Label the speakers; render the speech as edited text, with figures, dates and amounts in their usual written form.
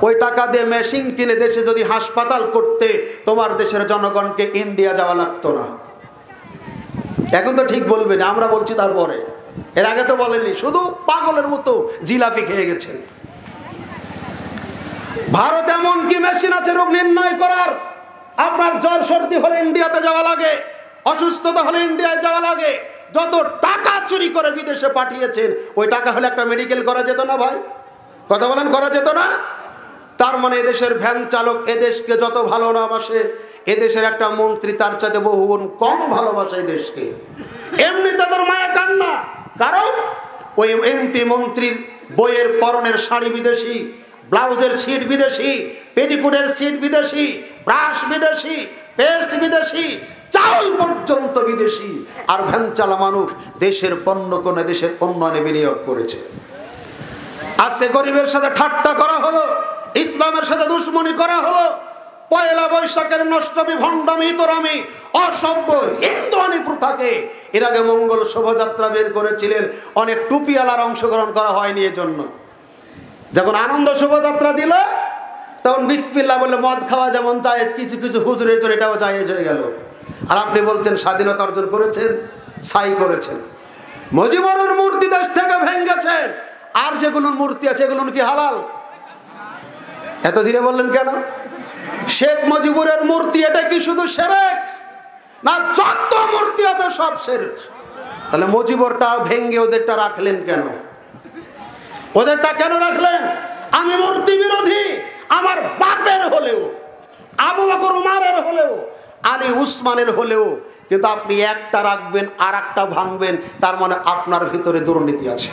Speaker 1: ওই টাকা দিয়ে মেশিন কিনে দেশে যদি হাসপাতাল করতে, তোমার দেশের জনগণকে ইন্ডিয়া যাওয়া লাগতো না। এখন তো ঠিক বলবেন, আমরা বলছি তারপরে, এর আগে তো বলেননি, শুধু পাগলের মতো জিলাপি খেয়ে গেছেন। ভারত এমন কি মেশিন আছে রোগ নির্ণয় করার, আপনার জ্বর সর্দি হলে ইন্ডিয়াতে যাওয়া লাগে, অসুস্থতা হলে ইন্ডিয়ায় যাওয়া লাগে। যত টাকা চুরি করে বিদেশে পাঠিয়েছেন, ওই টাকা হলে একটা মেডিকেল করা যেত না ভাই? কথা বলেন, করা যেত না? তার মানে এদেশের ভ্যান চালক এদেশকে যত ভালো না বাসে, এদেশের একটা মন্ত্রী তার চাইতে বহুগুণ কম ভালোবাসে দেশকে। এমনি তাদের মায়া কান্না, কারণ ওই এমপি মন্ত্রীর বইয়ের পরনের শাড়ি বিদেশি, ব্লাউজের সিট বিদেশি, পেটিকুটের সিট বিদেশি, ব্রাশ বিদেশি, পেস্ট বিদেশি, চাউল পর্যন্ত বিদেশি। আর ভ্যান চালা মানুষ দেশের পণ্য কোনে দেশের উন্নয়নে বিনিয়োগ করেছে। আজকে গরিবের সাথে ঠাট্টা করা হলো, ইসলামের সাথে দুশ্মনী করা হলো, পয়লা বৈশাখের নষ্টমী, ভণ্ডামি, তোরামি, অসভ্য হিন্দুয়ানি প্রথাকে এর আগে মঙ্গল শোভাযাত্রা বের করেছিলেন, অনেক টুপিওয়ালার অংশগ্রহণ করা হয়নি। এজন্য যখন আনন্দ শোভাযাত্রা দিল, তখন বিসমিল্লাহ বলে মদ খাওয়া যেমন জায়েজ, কিছু কিছু হুজুরের জন্য এটাও জায়েজ হয়ে গেল। আর আপনি বলছেন স্বাধীনতা অর্জন করেছেন, ছাই করেছেন। মুজিবুরের মূর্তি দেশ থেকে ভেঙেছেন, আর যেগুলোর মূর্তি আছে এগুলো কি হালাল? এত ধীরে বললেন কেন? শেখ মুজিবুরের মূর্তি এটা কি শুধু শিরক না? যত মূর্তি আছে সব শিরক। তাহলে মুজিবুরটা ভেঙে ওদেরটা রাখলেন কেন? ওদেরটা কেন রাখলেন? আমি মূর্তি বিরোধী, আমার বাপের হলেও, আবু বকর উমরের হলেও, আলী উসমানের হলেও, কিন্তু আপনি একটা রাখবেন আর একটা ভাঙবেন, তার মানে আপনার ভিতরে দুর্নীতি আছে।